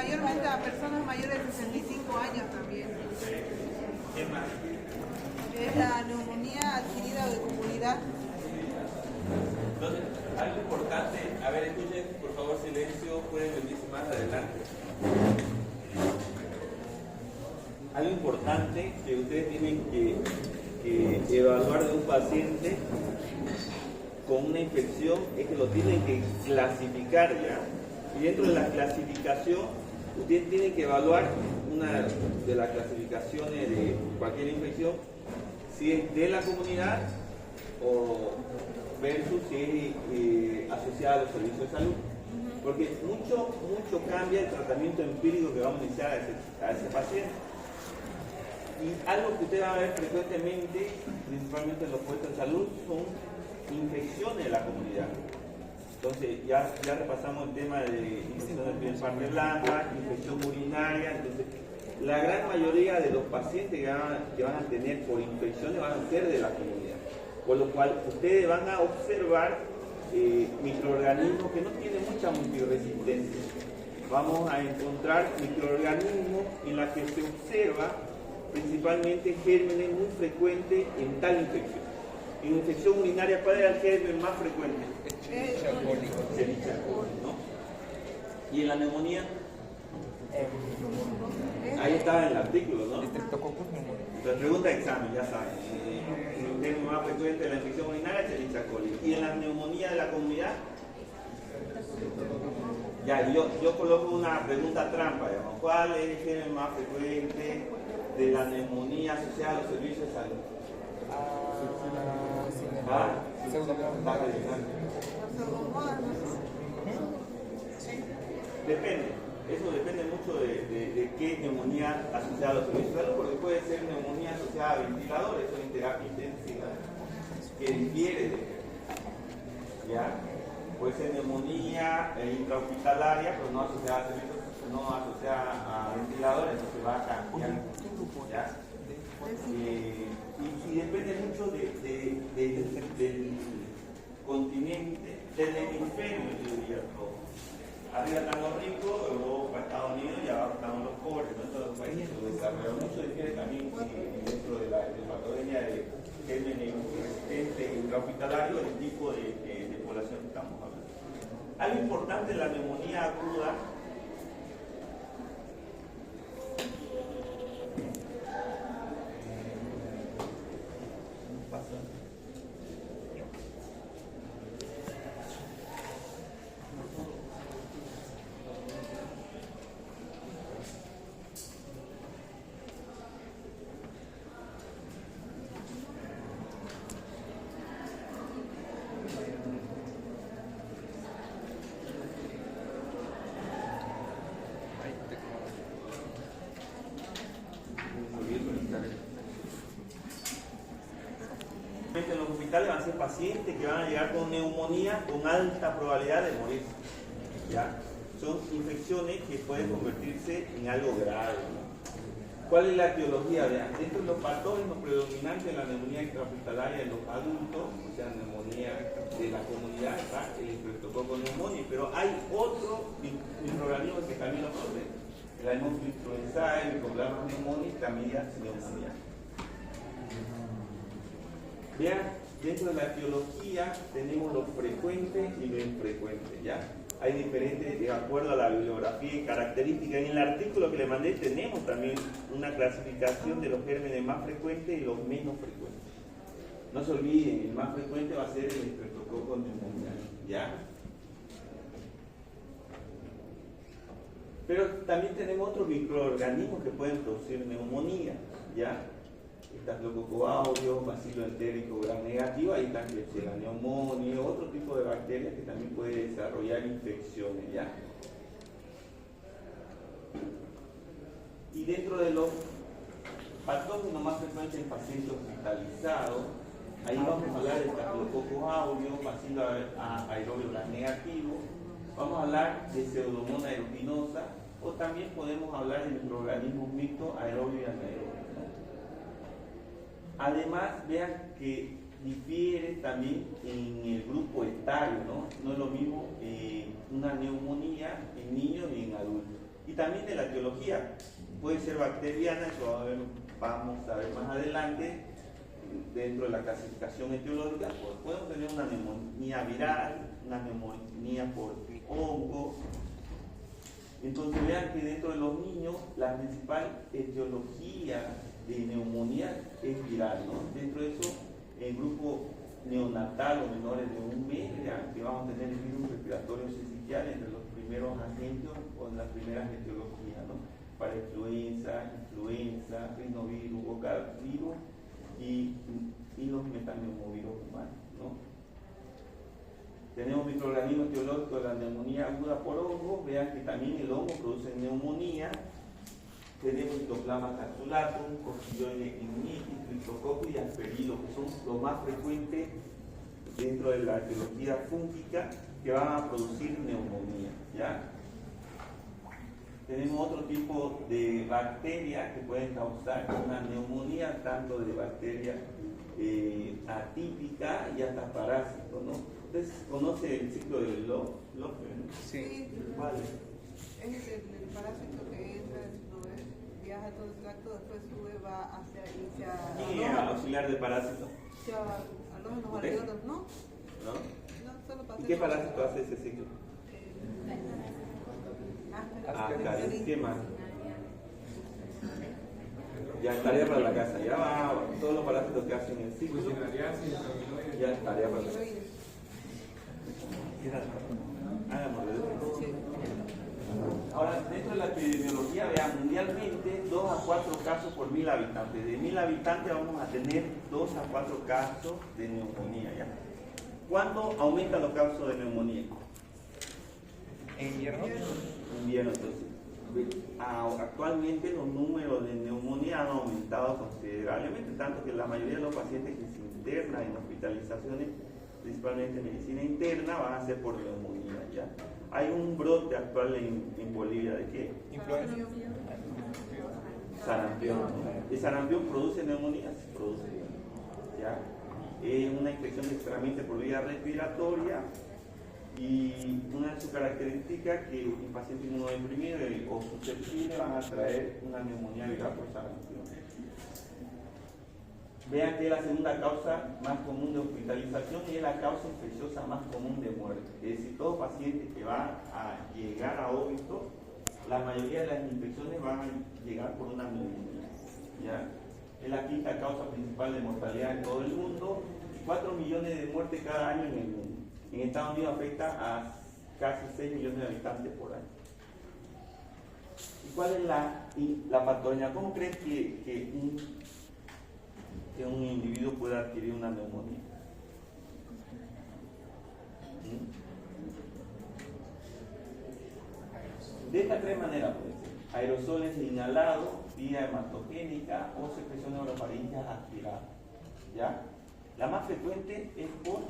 mayormente a personas mayores de 65 años también. ¿Qué más? Es la neumonía adquirida de comunidad. Entonces, algo importante, a ver, escuchen, por favor, silencio, pueden venirse más adelante. Algo importante que ustedes tienen que evaluar de un paciente con una infección es que lo tienen que clasificar ya. Y dentro de la clasificación, ustedes tienen que evaluar una de las clasificaciones de cualquier infección, si es de la comunidad o versus si es asociada a los servicios de salud. Porque mucho cambia el tratamiento empírico que vamos a iniciar a ese paciente. Y algo que usted va a ver frecuentemente, principalmente en los puestos de salud, son infecciones de la comunidad. Entonces, ya repasamos el tema de infección de piel parte blanca, infección urinaria. Entonces, la gran mayoría de los pacientes que van a tener por infecciones van a ser de la comunidad. Por lo cual, ustedes van a observar microorganismos que no tienen mucha multiresistencia. Vamos a encontrar microorganismos en los que se observa principalmente gérmenes muy frecuentes en tal infección. En infección urinaria, ¿cuál es el germen más frecuente? Escherichia coli, ¿no? ¿Y en la neumonía? Ahí está en el artículo, ¿no? La pregunta de examen, ya saben. El germen más frecuente de la infección urinaria es Escherichia coli. ¿Y en la neumonía de la comunidad? Ya, yo coloco una pregunta trampa, digamos. ¿Cuál es el germen más frecuente de la neumonía asociada a los servicios de salud? Depende, eso depende mucho de qué neumonía asociada a los servicios de salud, porque puede ser neumonía asociada a ventiladores o en terapia intensiva, que difiere de ¿ya? Puede ser neumonía intrahospitalaria, pero no asociada a servicios, no asociada a ventiladores, entonces va a cambiar, ¿ya? Y depende mucho del continente, del hemisferio, yo diría todo. Arriba están los ricos, Europa, Estados Unidos, y abajo están los pobres, ¿no? Todos los países se desarrollan mucho, difiere también dentro de la patología de germen resistente intrahospitalario, el tipo de población que estamos hablando. Algo importante en la neumonía aguda. En los hospitales van a ser pacientes que van a llegar con neumonía con alta probabilidad de morir. ¿Ya? Son infecciones que pueden convertirse en algo grave, ¿no? ¿Cuál es la etiología? Vean, dentro de los patógenos predominantes de la neumonía intrahospitalaria de los adultos, o sea, neumonía de la comunidad, está el Streptococcus pneumoniae, pero hay otros microorganismos que también lo producen. El Haemophilus influenzae, el Mycobacterium pneumoniae, Chlamydia pneumoniae. Vean, dentro de la etiología tenemos lo frecuente y lo infrecuente, ¿ya? Hay diferentes, de acuerdo a la bibliografía y características. En el artículo que le mandé tenemos también una clasificación de los gérmenes más frecuentes y los menos frecuentes. No se olviden, el más frecuente va a ser el Streptococcus pneumoniae, ¿ya? Pero también tenemos otros microorganismos que pueden producir neumonía, ¿ya? Staphylococcus aureus, bacilo entérico gram negativo, ahí está Klebsiella pneumoniae, otro tipo de bacterias que también puede desarrollar infecciones, ¿ya? Y dentro de los patógenos más frecuentes en pacientes hospitalizados, ahí vamos a hablar de Staphylococcus aureus, bacilo aerobio gram negativo, vamos a hablar de Pseudomonas aeruginosa, o también podemos hablar de microorganismos mixtos aerobio y anaerobio. Además, vean que difiere también en el grupo etario, ¿no? No es lo mismo una neumonía en niños y en adultos. Y también de la etiología, puede ser bacteriana, eso vamos a ver más adelante, dentro de la clasificación etiológica, pues podemos tener una neumonía viral, una neumonía por hongo. Entonces vean que dentro de los niños la principal etiología de neumonía es viral, ¿no? Dentro de eso, el grupo neonatal o menores de un mes, que vamos a tener el virus respiratorio sincicial entre los primeros agentes o en las primeras etiologías, ¿no? Para influenza, rinovirus, bocavirus y los metaneumovirus humanos, ¿no? Tenemos microorganismos etiológicos de la neumonía aguda por hongo. Vean que también el hongo produce neumonía. Tenemos Citoplasma capsulatum, Coccidioides ignitis, Cryptococcus y Aspergillus, que son los más frecuentes dentro de la etiología fúngica que van a producir neumonía, ¿ya? Tenemos otro tipo de bacterias que pueden causar una neumonía, tanto de bacterias atípicas y hasta parásitos, ¿no? Ustedes conocen el ciclo del Loeffler, ¿no? Sí. ¿Cuál es? Es el parásito que entra, viaja todo el tracto, después sube, va hacia ¿Quién es auxiliar del parásito? a los ¿Usted? alveolos, ¿no? ¿No? No, solo pasa. ¿Y qué parásito hace ese ciclo? Ascaris, ¿qué más? Ya tarea para la casa, ya va, todos los parásitos que hacen el ciclo, ya tarea para la casa. Ahora, dentro de la epidemiología, vean, mundialmente 2 a 4 casos por 1000 habitantes. De 1000 habitantes vamos a tener 2 a 4 casos de neumonía, ¿ya? ¿Cuándo aumentan los casos de neumonía? ¿En invierno? Invierno, entonces. Actualmente los números de neumonía han aumentado considerablemente, tanto que la mayoría de los pacientes que se internan en hospitalizaciones, principalmente en medicina interna, van a ser por neumonía, ¿ya? Hay un brote actual en Bolivia de qué? ¿Influenza? Sarampión. ¿El sarampión produce neumonía? Sí, produce, ¿ya? Es una infección que se transmite por vía respiratoria y una de sus características que un paciente inmunodeprimido o susceptible van a traer una neumonía viral por sarampión. Vean que es la segunda causa más común de hospitalización y es la causa infecciosa más común de muerte. Es decir, todo paciente que va a llegar a óbito, la mayoría de las infecciones van a llegar por una neumonía, ¿ya? Es la quinta causa principal de mortalidad en todo el mundo, 4 millones de muertes cada año en el mundo. En Estados Unidos afecta a casi 6 millones de habitantes por año. ¿Y cuál es la patología? ¿Cómo crees que un individuo pueda adquirir una neumonía? De estas 3 maneras puede ser: aerosoles inhalados, vía hematogénica o secreción orofaringeal aspirada, ¿ya? La más frecuente es por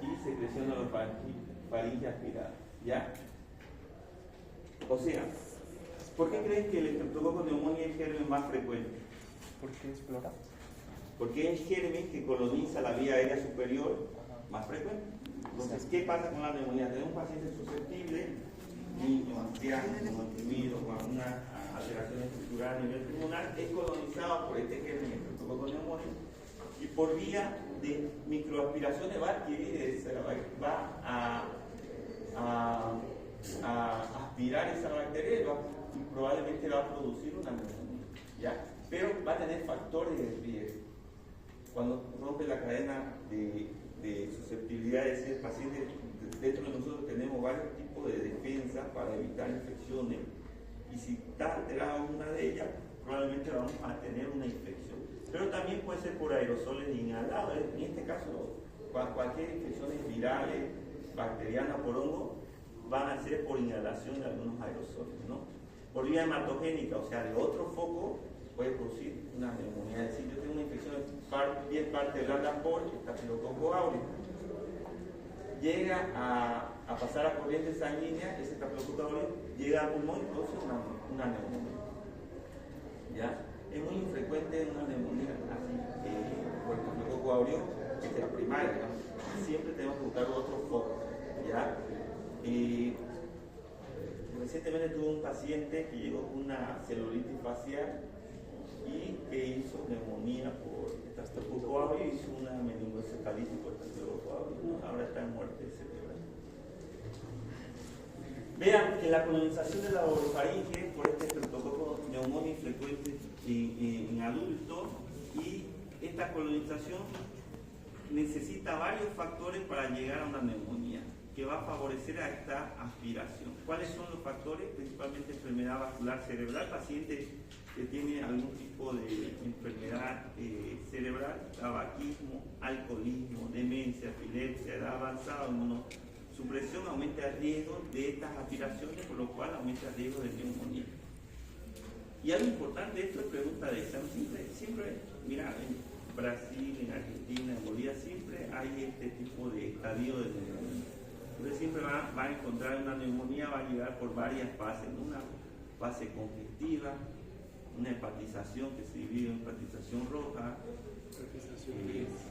y secreción orofaringeal aspirada, ¿ya? O sea, ¿por qué crees que el Streptococcus pneumoniae es el germen más frecuente? Porque es floral. Porque es el germen que coloniza la vía aérea superior más frecuente. Entonces, ¿qué pasa con la neumonía? Tenemos un paciente susceptible, niño, anciano, inmunodeprimido, con alguna alteración estructural a nivel pulmonar, es colonizado por este germen, el Streptococcus pneumoniae, y por vía de microaspiraciones va a adquirir, va a aspirar esa bacteria y probablemente va a producir una neumonía, ¿ya? Pero va a tener factores de riesgo. Cuando rompe la cadena de susceptibilidad, es decir, el paciente, dentro de nosotros tenemos varios tipos de defensas para evitar infecciones, y si está alterada una de ellas, probablemente vamos a tener una infección. Pero también puede ser por aerosoles inhalados. En este caso, cualquier infección virales, bacteriana por hongo, van a ser por inhalación de algunos aerosoles, ¿no? Por vía hematogénica, o sea, de otro foco, puede producir una neumonía. Es decir, yo tengo una infección de piel parte blanda por Staphylococcus aureus. Llega a pasar a corriente sanguínea, ese Staphylococcus aureus llega al pulmón y produce una neumonía, ¿ya? Es muy infrecuente una neumonía así, por Staphylococcus aureus, que es la primaria, ¿no? Siempre tenemos que buscar otro foco, ¿ya? Recientemente tuve un paciente que llegó con una celulitis facial y que hizo neumonía por Staphylococcus aureus, hizo una meningocefalitis por Staphylococcus aureus, ¿no? Ahora está en muerte cerebral. Vean que la colonización de la orofaringe por este Streptococcus pneumoniae frecuente en adultos, y esta colonización necesita varios factores para llegar a una neumonía que va a favorecer a esta aspiración. ¿Cuáles son los factores? Principalmente enfermedad vascular cerebral, paciente que tiene algún tipo de enfermedad cerebral, tabaquismo, alcoholismo, demencia, epilepsia, edad avanzada, inmunosupresión, aumenta el riesgo de estas aspiraciones, por lo cual aumenta el riesgo de neumonía. Y algo importante, esto es pregunta de examen, siempre, mira, en Brasil, en Argentina, en Bolivia, siempre hay este tipo de estadio de neumonía. Entonces siempre va a encontrar una neumonía, va a llegar por varias fases, una fase congestiva, una hepatización que se divide en hepatización roja,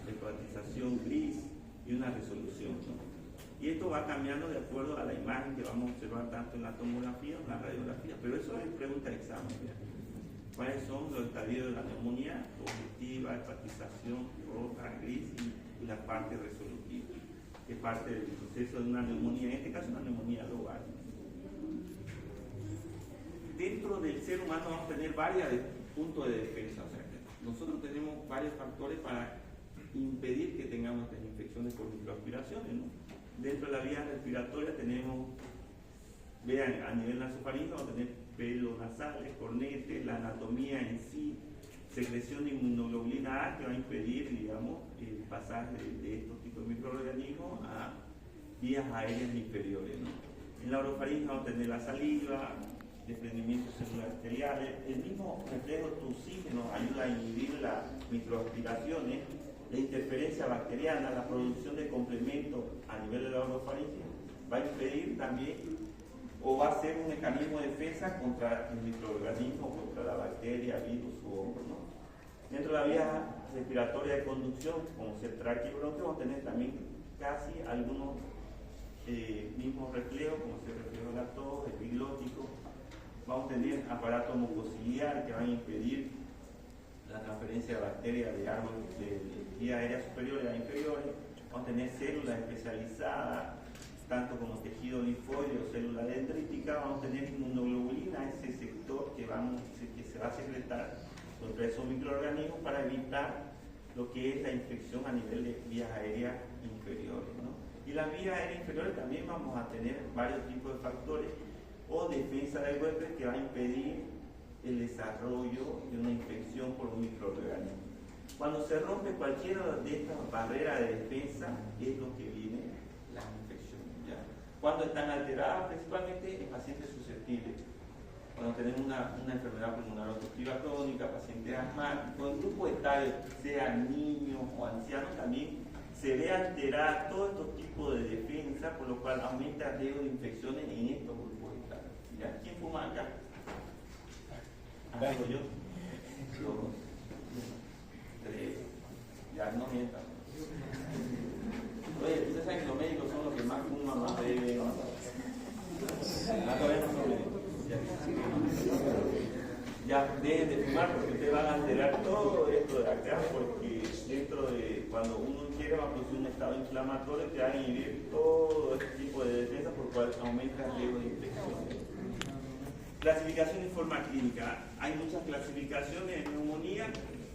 hepatización gris y una resolución, ¿no? Y esto va cambiando de acuerdo a la imagen que vamos a observar tanto en la tomografía como en la radiografía, pero eso es pregunta de examen. ¿Cuáles son los estadios de la neumonía? Congestiva, hepatización roja, gris y la parte resolutiva, que es parte del proceso de una neumonía, en este caso una neumonía lobar. Dentro del ser humano vamos a tener varios puntos de defensa, o sea, nosotros tenemos varios factores para impedir que tengamos estas infecciones por microaspiraciones, ¿no? Dentro de la vía respiratoria tenemos, vean, a nivel nasofaríngeo vamos a tener pelos nasales, cornetes, la anatomía en sí, secreción de inmunoglobulina A que va a impedir, digamos, el pasaje de estos tipos de microorganismos a vías aéreas inferiores, ¿no? En la orofaringe vamos a tener la saliva, desprendimientos celulares epiteliales, el mismo reflejo toxígeno ayuda a inhibir las microaspiraciones, la interferencia bacteriana, la producción de complementos a nivel de la orofaringe va a impedir también, o va a ser un mecanismo de defensa contra el microorganismo, contra la bacteria, virus u hongo, ¿no? Dentro de la vía respiratoria de conducción, como ser tráqueo y bronquio, vamos a tener también casi algunos mismos reflejos, como ser reflejo de la tos, epiglótico. Vamos a tener aparato mucociliar que van a impedir la transferencia de bacterias de árboles de vía aérea superiores a inferiores. Vamos a tener células especializadas, tanto como tejido linfoide o célula dendrítica. Vamos a tener inmunoglobulina, ese sector que se va a secretar contra esos microorganismos para evitar lo que es la infección a nivel de vías aéreas inferiores, ¿no? Y las vías aéreas inferiores también vamos a tener varios tipos de factores o defensa del huésped que va a impedir el desarrollo de una infección por un microorganismo. Cuando se rompe cualquiera de estas barreras de defensa es lo que viene las infecciones, ¿ya? Cuando están alteradas, principalmente en pacientes susceptibles. Cuando tenemos una enfermedad pulmonar obstructiva crónica, pacientes asmáticos, en grupo etario, sean niños o ancianos, también se ve alterada todo estos tipos de defensa, por lo cual aumenta el riesgo de infecciones en estos grupos etarios. ¿Ya? ¿Quién fuma acá? ¿Acaso yo? 2, 3, ya no mientan. Oye, ustedes saben que los médicos son los que más fuman, más beben. Todavía no son ya dejen de fumar porque ustedes van a alterar todo esto de acá, porque dentro de cuando uno quiere va a producir un estado inflamatorio que va a inhibir todo este tipo de defensa, por lo cual aumenta el riesgo de infección. Clasificación en forma clínica. Hay muchas clasificaciones en neumonía.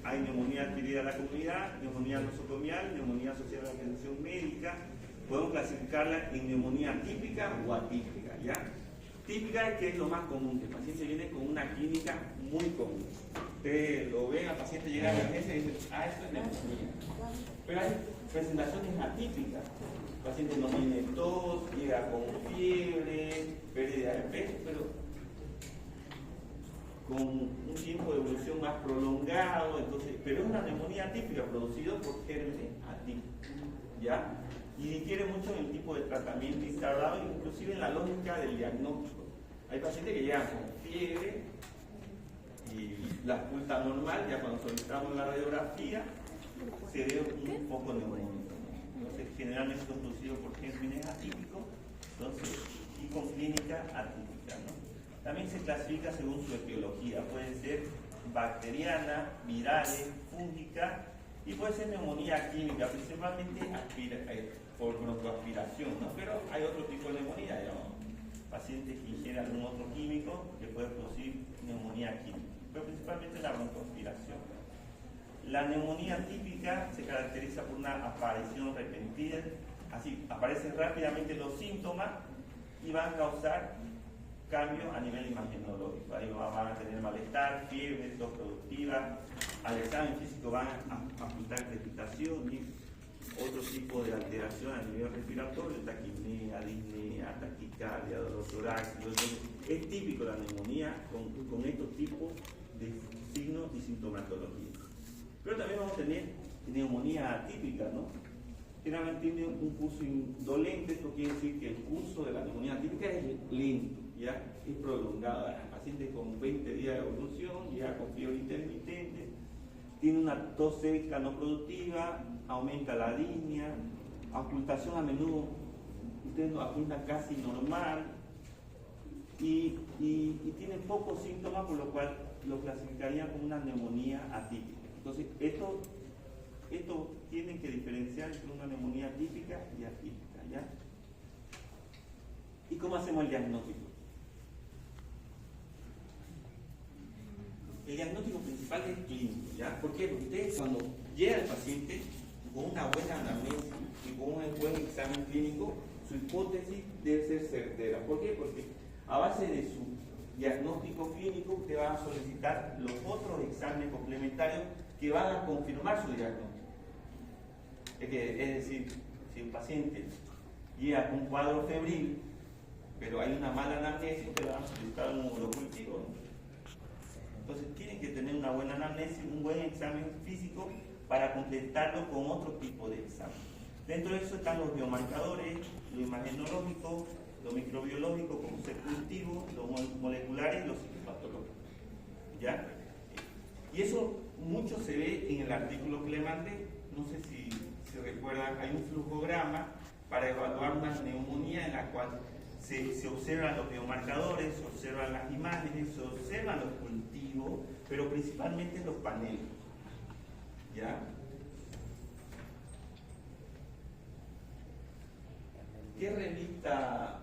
Hay neumonía adquirida a la comunidad, neumonía nosocomial, neumonía asociada a la atención médica. Podemos clasificarla en neumonía típica o atípica, ¿ya? Típica es que es lo más común, que el paciente viene con una clínica muy común. Ustedes lo ven, el paciente llega a la emergencia y dice, esto es neumonía. Pero hay presentaciones atípicas. El paciente no tiene tos, llega con fiebre, pérdida de peso, pero con un tiempo de evolución más prolongado, entonces, pero es una neumonía atípica producida por gérmenes atípicos, ¿ya? Y difiere mucho en el tipo de tratamiento instaurado, inclusive en la lógica del diagnóstico. Hay pacientes que llegan con fiebre y la oculta normal, ya cuando solicitamos la radiografía, se ve un poco neumónico, ¿no? Entonces, generalmente son producidos por gérmenes atípicos, entonces, y con clínica atípica, ¿no? También se clasifica según su etiología, puede ser bacteriana, virales, fúngica y puede ser neumonía química, principalmente por broncoaspiración, ¿no? Pero hay otro tipo de neumonía, digamos, pacientes que ingieren algún otro químico que puede producir neumonía química, pero principalmente la broncoaspiración. La neumonía típica se caracteriza por una aparición repentina, así aparecen rápidamente los síntomas y van a causar cambio a nivel imagenológico. Ahí van a tener malestar, fiebre, tos productiva, al examen físico van a apuntar crepitación y otro tipo de alteración a nivel respiratorio, taquipnea, disnea, taquicardia, dolor torácico. Es típico la neumonía con estos tipos de signos y sintomatología. Pero también vamos a tener neumonía atípica, ¿no? Generalmente tiene un curso indolente, esto quiere decir que el curso de la neumonía atípica es lento, ya es prolongado. Pacientes con 20 días de evolución, ya con fiebre intermitente, tiene una tos seca no productiva, aumenta la disnea, ocultación a menudo, ustedes lo apuntan casi normal, y tiene pocos síntomas, por lo cual lo clasificarían como una neumonía atípica. Entonces, esto tiene que diferenciar entre una neumonía típica y atípica, ¿ya? ¿Y cómo hacemos el diagnóstico? El diagnóstico principal es clínico, ¿ya? ¿Por qué? Porque ustedes cuando llega el paciente con una buena anamnesis y con un buen examen clínico, su hipótesis debe ser certera. ¿Por qué? Porque a base de su diagnóstico clínico usted va a solicitar los otros exámenes complementarios que van a confirmar su diagnóstico. Es decir, si el paciente llega con un cuadro febril, pero hay una mala anamnesis, usted va a solicitar un urocultivo, ¿no? Entonces tienen que tener una buena anamnesis, un buen examen físico para completarlo con otro tipo de examen. Dentro de eso están los biomarcadores, lo imagenológico, lo microbiológico como ser cultivo, lo molecular y lo citopatológico. ¿Ya? Y eso mucho se ve en el artículo que le mandé, no sé si se recuerdan, hay un flujograma para evaluar una neumonía en la cual se observan los biomarcadores, se observan las imágenes, se observan los cultivos, pero principalmente los paneles. ¿Ya? ¿Qué revista?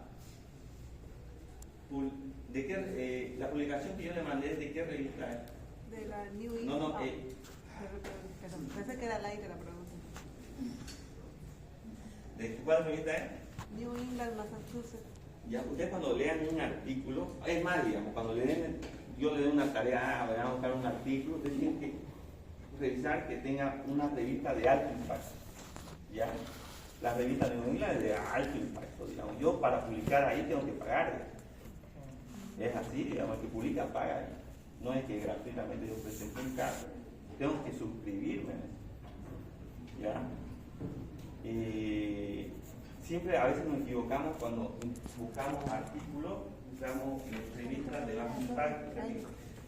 La publicación que yo le mandé, ¿de qué revista es? De la New England. No, Pensé que era al aire la pregunta. ¿De cuál revista es? New England, Massachusetts. Ya, ustedes cuando lean un artículo, es más, digamos, cuando yo le doy una tarea, voy a buscar un artículo, ustedes tienen que revisar que tenga una revista de alto impacto. ¿Ya? La revista de New England es de alto impacto, digamos. Yo para publicar ahí tengo que pagar. Es así, digamos, el que publica paga. No es que gratuitamente yo presente un caso. Tengo que suscribirme. ¿Ya? Siempre a veces nos equivocamos cuando buscamos artículos, buscamos revistas de bajo impacto, que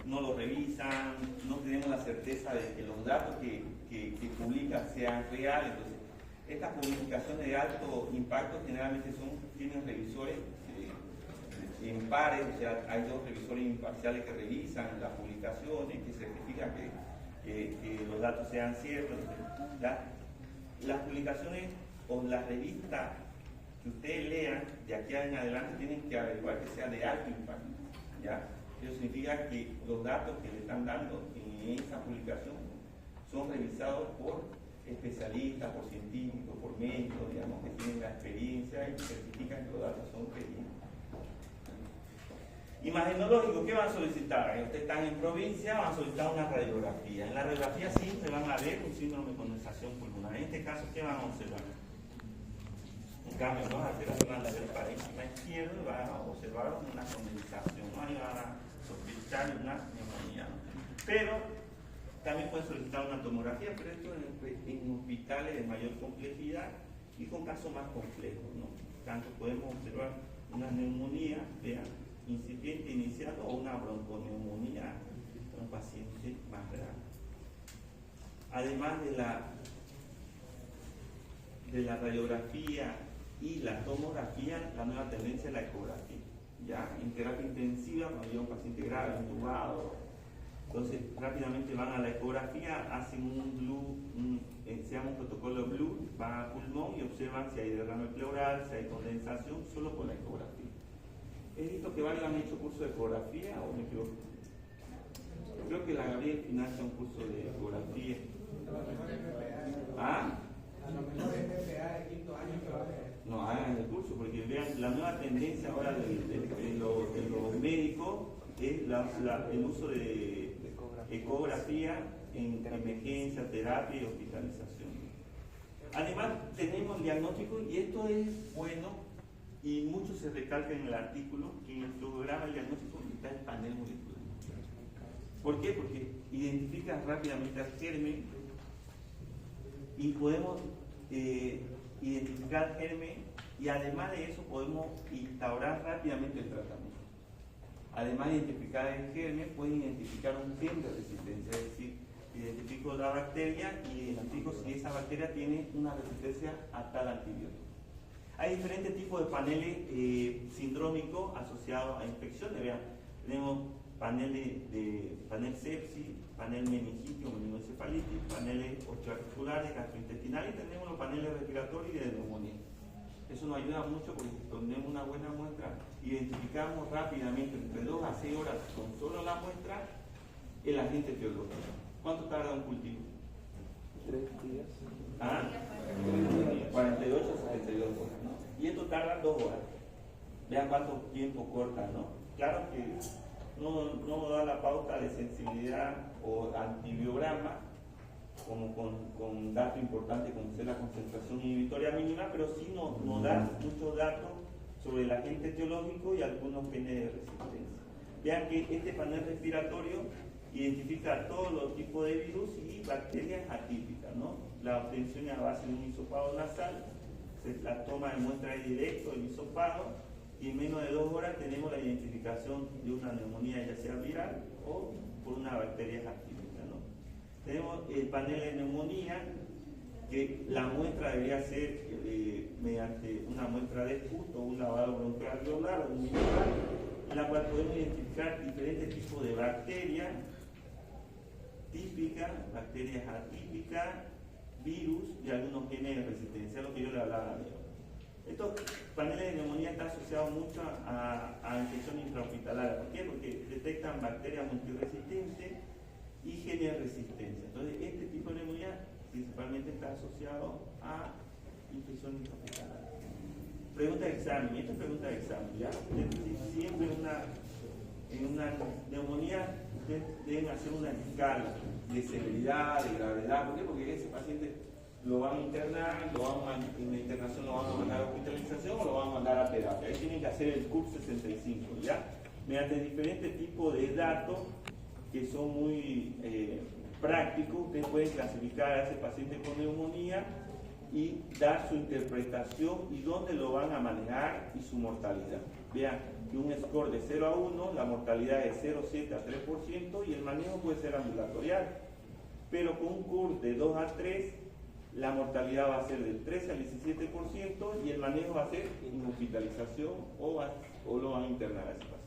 no lo revisan, no tenemos la certeza de que los datos que publican sean reales. Entonces, estas publicaciones de alto impacto generalmente tienen revisores en pares, o sea, hay dos revisores imparciales que revisan las publicaciones, que certifican que los datos sean ciertos. Las publicaciones o las revistas que ustedes lean de aquí en adelante tienen que averiguar que sea de alto impacto. ¿Ya? Eso significa que los datos que le están dando en esa publicación son revisados por especialistas, por científicos, por médicos, digamos, que tienen la experiencia y certifican que los datos son creíbles. Imagenológico, ¿qué van a solicitar? Ustedes están en provincia, van a solicitar una radiografía. En la radiografía siempre van a ver un síndrome de condensación pulmonar. En este caso, ¿qué van a observar? Un cambio, ¿no? Alteración del parénquima izquierdo, van a observar una condensación, ¿no? Ahí van a sospechar una neumonía, ¿no? Pero también pueden solicitar una tomografía, pero esto en hospitales de mayor complejidad y con casos más complejos, ¿no? Tanto podemos observar una neumonía, vean, incipiente inicial o una bronconeumonía en un paciente más grave. Además de la radiografía y la tomografía, la nueva tendencia es la ecografía. ya en terapia intensiva, cuando llega un paciente grave, intubado. Entonces rápidamente van a la ecografía, hacen un blue, se llama un protocolo blue, van al pulmón y observan si hay derrame pleural, si hay condensación, solo con la ecografía. ¿He visto que varios han hecho curso de ecografía o me equivoco? Creo que la Gabriel financia un curso de ecografía. ¿Ah? No, hagan el curso, porque vean, la nueva tendencia ahora de los médicos es el uso de ecografía en emergencia, terapia y hospitalización. Además, tenemos diagnóstico, y esto es bueno, y mucho se recalca en el artículo, que en el programa de diagnóstico está el panel molecular. ¿Por qué? Porque identifica rápidamente al germen y podemos identificar el germen, y además de eso podemos instaurar rápidamente el tratamiento. Además de identificar el germen, pueden identificar un gen de resistencia, es decir, identifico la bacteria y identifico si esa bacteria tiene una resistencia a tal antibiótico. Hay diferentes tipos de paneles sindrómicos asociados a infecciones. Vean, tenemos panel panel sepsis, panel meningitis o meningoencefalitis, paneles osteoarticulares, gastrointestinales, y tenemos los paneles respiratorios y de neumonía. Eso nos ayuda mucho porque tenemos una buena muestra, identificamos rápidamente, entre 2 a 6 horas con solo la muestra, el agente etiológico. ¿Cuánto tarda un cultivo? 3 días. ¿Ah? 48 a 72 horas, ¿no? Y esto tarda 2 horas. Vean cuánto tiempo corta, ¿no? Claro que no da la pauta de sensibilidad o antibiograma, como con datos importantes como ser la concentración inhibitoria mínima, pero sí nos da muchos datos sobre el agente etiológico y algunos genes de resistencia. Vean que este panel respiratorio identifica todos los tipos de virus y bacterias atípicas, ¿no? La obtención a base de un hisopado nasal, la toma de muestra directo del hisopado, y en menos de 2 horas tenemos la identificación de una neumonía, ya sea viral o por una bacteria atípica, ¿no? Tenemos el panel de neumonía, que la muestra debería ser mediante una muestra de esputo, un lavado broncoalveolar o un microbar, en la cual podemos identificar diferentes tipos de bacterias típicas, bacterias atípicas, virus y algunos genes de resistencia, lo que yo le hablaba de hoy. Estos paneles de neumonía están asociados mucho a infección intrahospitalaria. ¿Por qué? Porque detectan bacterias multiresistentes y genes de resistencia. Entonces, este tipo de neumonía principalmente está asociado a infección intrahospitalaria. Pregunta de examen, esta es pregunta de examen, ¿ya? Siempre en una neumonía ustedes deben hacer una escala de severidad, de gravedad. ¿Por qué? Porque ese paciente lo van a internar, en la internación lo van a mandar a hospitalización o lo van a mandar a terapia. Ahí tienen que hacer el CURP 65, ¿ya? Mediante diferentes tipos de datos que son muy prácticos, ustedes pueden clasificar a ese paciente con neumonía y dar su interpretación y dónde lo van a manejar y su mortalidad. Vean que un score de 0 a 1, la mortalidad es 0,7 a 3% y el manejo puede ser ambulatorial. Pero con un CURP de 2 a 3, la mortalidad va a ser del 13 al 17% y el manejo va a ser en hospitalización o lo van a internar a ese paciente.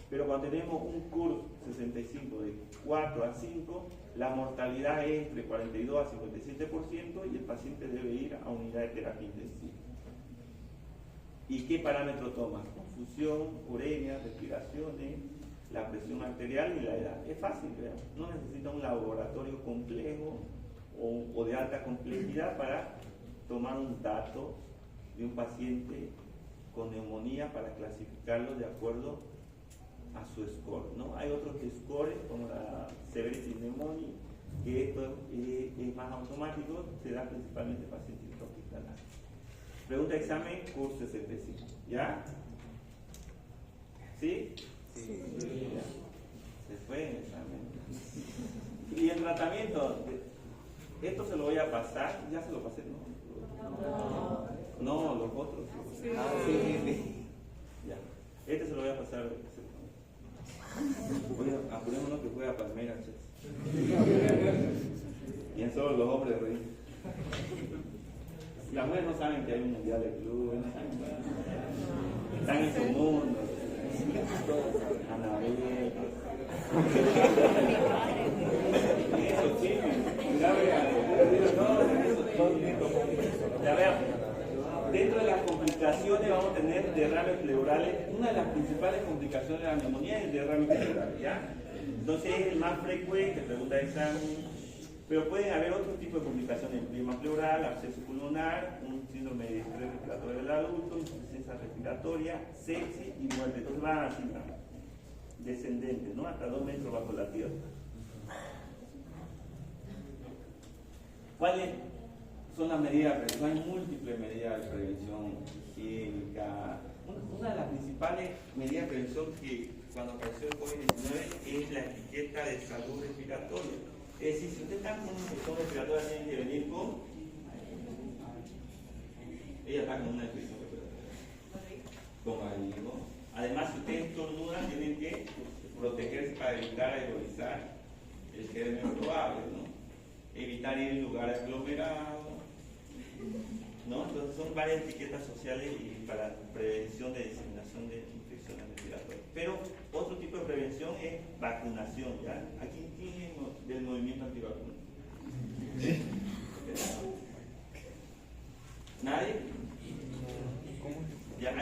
Pero cuando tenemos un CURP 65 de 4 a 5, la mortalidad es entre 42 a 57% y el paciente debe ir a unidad de terapia intensiva. ¿Y qué parámetro toma? Confusión, uremia, respiraciones, la presión arterial y la edad. Es fácil, ¿verdad? No necesita un laboratorio complejo o de alta complejidad para tomar un dato de un paciente con neumonía para clasificarlo de acuerdo a su score, ¿no? Hay otros scores como la Severity Pneumonia, que esto es más automático, se da principalmente en pacientes intrahospitalarios. Pregunta de examen, CURP 65, ¿ya? ¿Sí? Sí. Ya. Se fue el examen. Y el tratamiento, esto se lo voy a pasar, ya se lo pasé, ¿no? No, los otros. Sí. Sí. Ya. Este se lo voy a pasar. Apurémonos que juega Palmeiras, y en solo los hombres reír. Las mujeres no saben que hay un mundial de clubes, están en su mundo. Ana Bel. Eso sí, ya vean. Dentro de las complicaciones vamos a tener derrames pleurales. Una de las principales complicaciones de la neumonía es el derrame pleural, ¿ya? Entonces es el más frecuente, pregunta de examen. Pero pueden haber otro tipo de complicaciones: edema pleural, absceso pulmonar, un síndrome de estrés respiratorio del adulto, insuficiencia respiratoria, sepsis y muerte. Entonces van así, ¿no? Descendentes, ¿no? Hasta 2 metros bajo la tierra. ¿Cuáles son las medidas de prevención? Hay múltiples medidas de prevención higiénica. Una de las principales medidas de prevención que cuando apareció el COVID-19 es la etiqueta de salud respiratoria. Es decir, si usted está con una infección respiratoria, tiene que venir con... Ella está con una infección respiratoria. Con barbijo. Además, si usted estornuda, tienen que protegerse para evitar aerosolizar el germen probable, ¿no? Evitar ir en lugares aglomerados, ¿no? Entonces son varias etiquetas sociales y para prevención de diseminación de infecciones respiratorias. Pero otro tipo de prevención es vacunación, ¿ya? Aquí tiene del movimiento antivacuna. ¿Nadie? Ya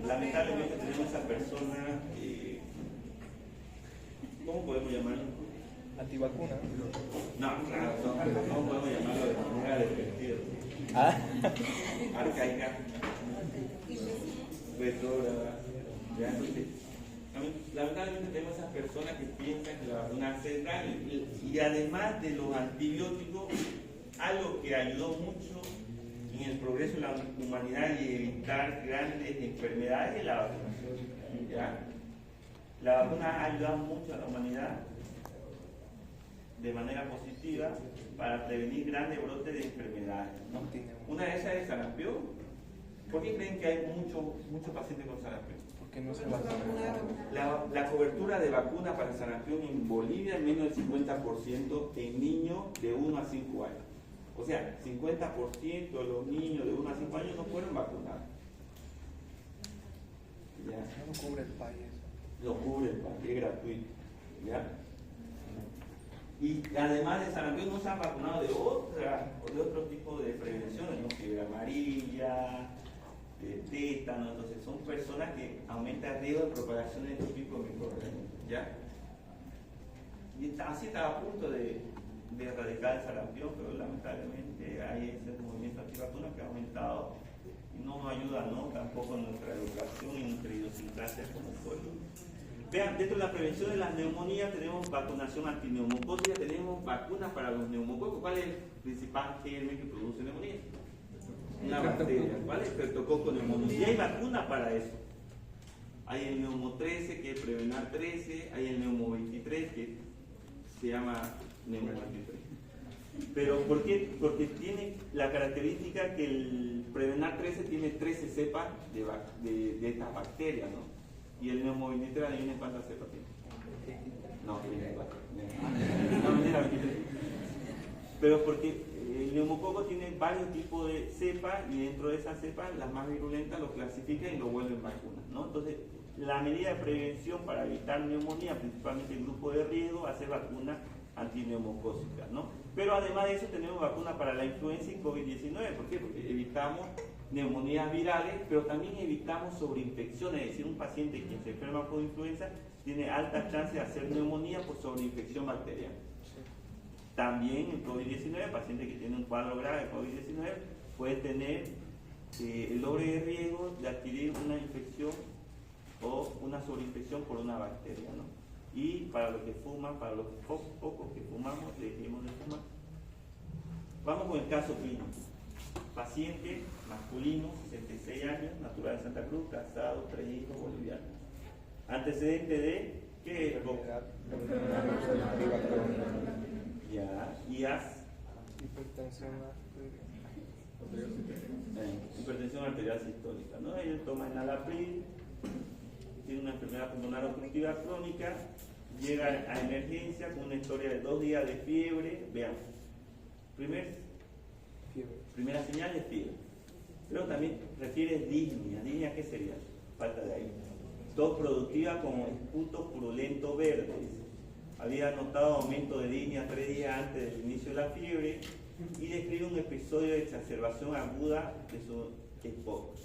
lamentablemente tenemos esa persona, ¿cómo podemos llamarlo? Antivacuna. No, claro, ¿cómo podemos llamarlo de manera despectiva? Arcaica, retrógrada. ¿Ya? Entonces, lamentablemente tenemos esas personas que piensan que la vacuna hace daño y además de los antibióticos, algo que ayudó mucho en el progreso de la humanidad y evitar grandes enfermedades es la vacunación. ¿Ya? La vacuna ha ayudado mucho a la humanidad de manera positiva para prevenir grandes brotes de enfermedades, ¿no? Una de esas es sarampión. ¿Por qué creen que hay muchos pacientes con sarampión? Porque no se vacunaron. La cobertura de vacuna para sarampión en Bolivia es menos del 50% en niños de 1 a 5 años. O sea, 50% de los niños de 1 a 5 años no fueron vacunados. ¿Ya? No cubre el país. Lo cubre el país, es gratuito. ¿Ya? Y además de sarampión no se han vacunado de otro tipo de prevenciones, ¿no? Fiebre amarilla, de tétano. Entonces son personas que aumentan el riesgo de propagación de este tipo de microorganismos, ¿ya? Y así estaba a punto de erradicar el sarampión, pero lamentablemente hay ese movimiento antivacuna que ha aumentado y no nos ayuda, ¿no? Tampoco en nuestra educación y nuestra idiosincrasia como pueblo. Vean, dentro de la prevención de las neumonías tenemos vacunación antineumocócica, tenemos vacunas para los neumococos. ¿Cuál es el principal germen que produce neumonía? Una bacteria, ¿vale? Streptococo neumonía. Y hay vacunas para eso. Hay el neumo 13, que es Prevenar 13, hay el neumo 23, que se llama neumo 23. Pero ¿por qué? Porque tiene la característica que el Prevenar 13 tiene 13 cepas de estas bacterias, ¿no? Y el neumo 23, adivinen cuántas cepas tiene. No, 24. No, mentira, 23. Pero porque el neumococo tiene varios tipos de cepas y dentro de esas cepas, las más virulentas lo clasifican y lo vuelven vacunas, ¿no? Entonces, la medida de prevención para evitar neumonía, principalmente el grupo de riesgo, hacer vacunas antineumocócicas, ¿no? Pero además de eso tenemos vacunas para la influenza y COVID-19. ¿Por qué? Porque evitamos neumonías virales, pero también evitamos sobreinfecciones. Es decir, un paciente que se enferma con influenza tiene alta chance de hacer neumonía por sobreinfección bacteriana. También en COVID-19, el paciente que tiene un cuadro grave de COVID-19 puede tener el doble riesgo de adquirir una infección o una sobreinfección por una bacteria, ¿no? Y para los que fuman, para los pocos que fumamos, dejemos de fumar. Vamos con el caso clínico. Paciente masculino, 66 años, natural de Santa Cruz, casado, 3 hijos, boliviano. Antecedente de ¿qué? Ya, y hipertensión arterial sistólica, ¿no? Él toma enalapril, tiene una enfermedad pulmonar obstructiva crónica, llega a emergencia con una historia de 2 días de fiebre. Veamos, primera señal es fiebre, pero también refiere disnea. ¿Disnea qué sería? Falta de aire. tos productiva con esputos purulentos verdes. Había notado aumento de línea 3 días antes del inicio de la fiebre y describe un episodio de exacerbación aguda de su EPOC,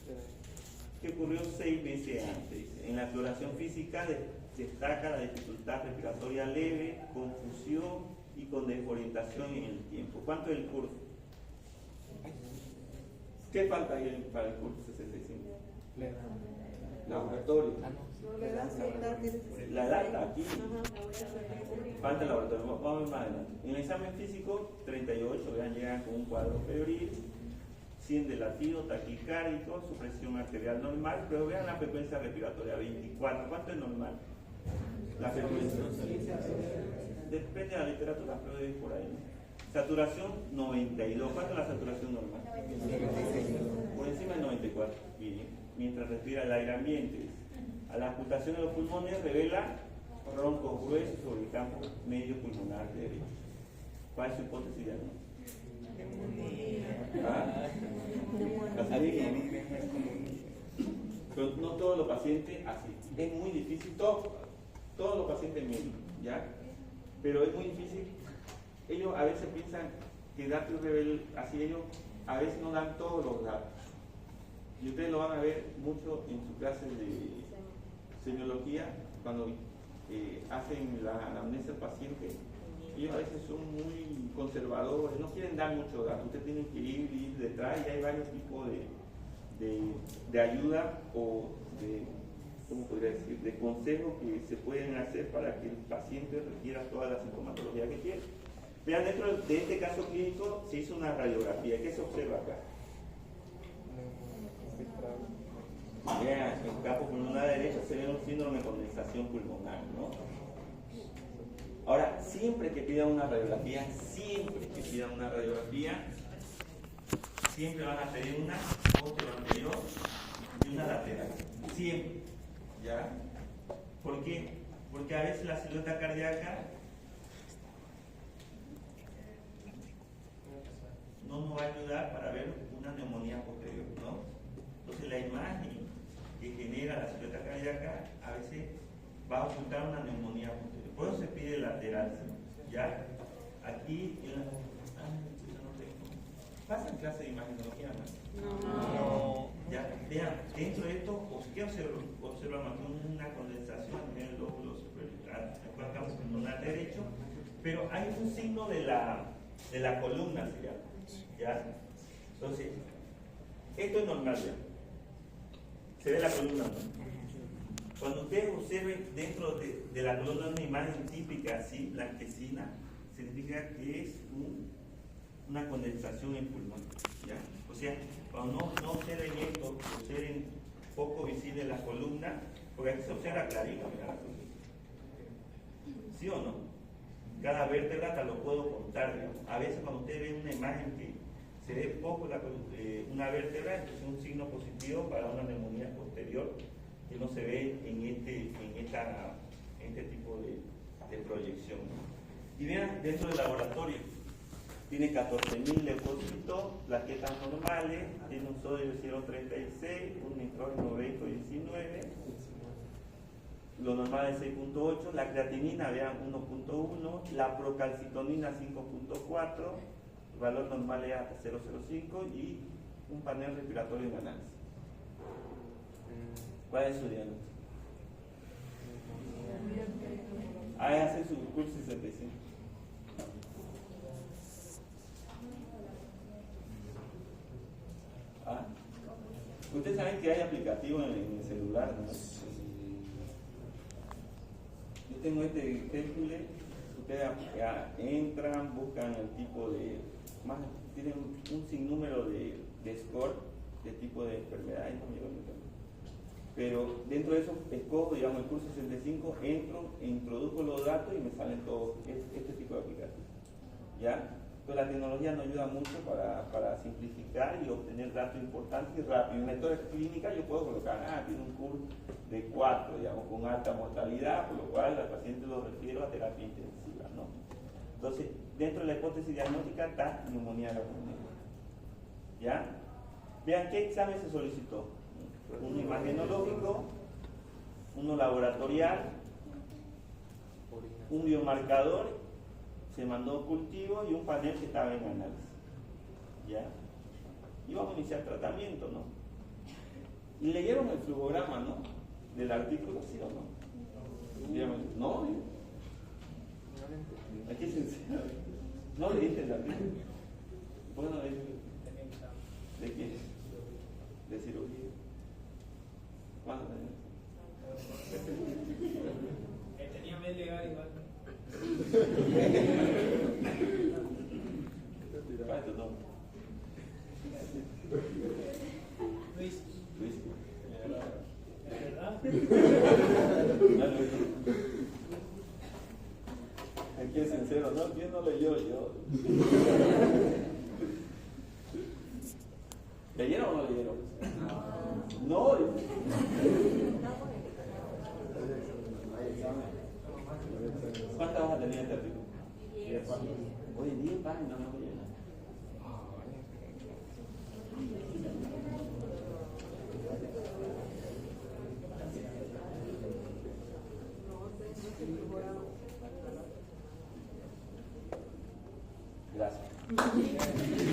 que ocurrió 6 meses antes. En la exploración física destaca la dificultad respiratoria leve, confusión y con desorientación en el tiempo. ¿Cuánto es el curso? ¿Qué falta ahí para el curso 65? Laboratorio. No le das La data aquí. Falta el laboratorio. Vamos a ver más adelante. En el examen físico, 38, vean, llegan con un cuadro febril, 100 de latido, taquicárdico, su presión arterial normal, pero vean la frecuencia respiratoria, 24. ¿Cuánto es normal? La frecuencia. Depende de la literatura, pero es por ahí. Saturación 92. ¿Cuánto es la saturación normal? Por encima de 94. Bien. Mientras respira el aire ambiente. A la ocultación de los pulmones revela roncos gruesos sobre el campo medio pulmonar derecho. ¿Cuál es su hipótesis de diagnóstico? Pero no todos los pacientes así. Es muy difícil, todos los pacientes médicos, ¿ya? Pero es muy difícil. Ellos a veces piensan que datos así ellos a veces no dan todos los datos. Y ustedes lo van a ver mucho en su clase de semiología, cuando hacen la anamnesia del paciente. Ellos a veces son muy conservadores, no quieren dar mucho datos. Ustedes tienen que ir detrás y hay varios tipos de ayuda o de, ¿cómo podría decir?, de consejos que se pueden hacer para que el paciente requiera toda la sintomatología que tiene. Vean, dentro de este caso clínico se hizo una radiografía. ¿Qué se observa acá? Vean, en el campo pulmonar derecho se ve un síndrome de condensación pulmonar, ¿no? Ahora, siempre que pidan una radiografía, siempre van a pedir una posterior anterior y una lateral. Siempre, ¿ya? ¿Por qué? Porque a veces la silueta cardíaca no nos va a ayudar para ver una neumonía posterior, ¿no? Entonces la imagen que genera la silueta cardíaca a veces va a ocultar una neumonía posterior. Por eso se pide lateral, ¿ya? Aquí en la... ¿Pasa en clase de imagenología, no? No. Ya, vean, dentro de esto, ¿qué observamos? Una condensación en el lóbulo superior, el campo pulmonar derecho, pero hay un signo de la columna, ¿ya? Entonces, esto es normal, ¿ya? Se ve la columna, ¿no? Cuando ustedes observen dentro de la columna una imagen típica así, blanquecina, significa que es una condensación en pulmón, ¿ya? O sea, cuando no observen esto, observen poco visible la columna, porque aquí se observa clarito, mira la columna. ¿Sí o no? Cada vértebra te lo puedo contar, digamos. A veces cuando ustedes ven una imagen que se ve poco una vértebra, entonces es un signo positivo para una neumonía posterior que no se ve en este tipo de proyección. Y vean, dentro del laboratorio, tiene 14.000 leucocitos, plaquetas normales, tiene un sodio de 0,36, un nitrógeno veíco 19, lo normal es 6,8, la creatinina, vean, 1,1, la procalcitonina 5,4, el valor normal es hasta 0,05 y un panel respiratorio en análisis. ¿Cuál es su diagnóstico? Ahí hace su curso 65. ¿Ah? Ustedes saben que hay aplicativo en el celular, ¿no? Yo tengo este Hércules, ustedes entran, buscan el tipo de, tienen un sinnúmero de score de tipo de enfermedades, no me llevo a meter. Pero dentro de eso escojo, digamos, el curso 65, entro, introduzco los datos y me salen todos este tipo de aplicativos, ¿ya? Entonces la tecnología nos ayuda mucho para simplificar y obtener datos importantes y rápido. En la historia clínica yo puedo colocar, tiene un curso de 4, digamos, con alta mortalidad, por lo cual al paciente lo refiero a terapia intensiva, ¿no? Entonces, dentro de la hipótesis diagnóstica está neumonía gastroenteritis, ¿ya? Vean qué examen se solicitó. Un imagenológico, uno laboratorial, un biomarcador, se mandó cultivo y un panel que estaba en análisis. ¿Ya? Y vamos a iniciar tratamiento, ¿no? Y leyeron el flujograma, ¿no? Del artículo, ¿sí o no? Dígame, ¿no? Aquí es sincero. ¿No leíste el artículo? ¿Por qué no leíste? ¿De qué? ¿De cirugía? ¿Cuándo tenías? Tenía mes legal igual. ¿Cuál es tu nombre? Luis, Luis. ¿verdad? Aquí es sincero, ¿no? ¿Quién no leyó? Yo. ¿Leyeron o no leyeron? No. ¿Cuántas hojas tenía este artículo? 10. Oye, 10 páginas, no leyeron. Gracias.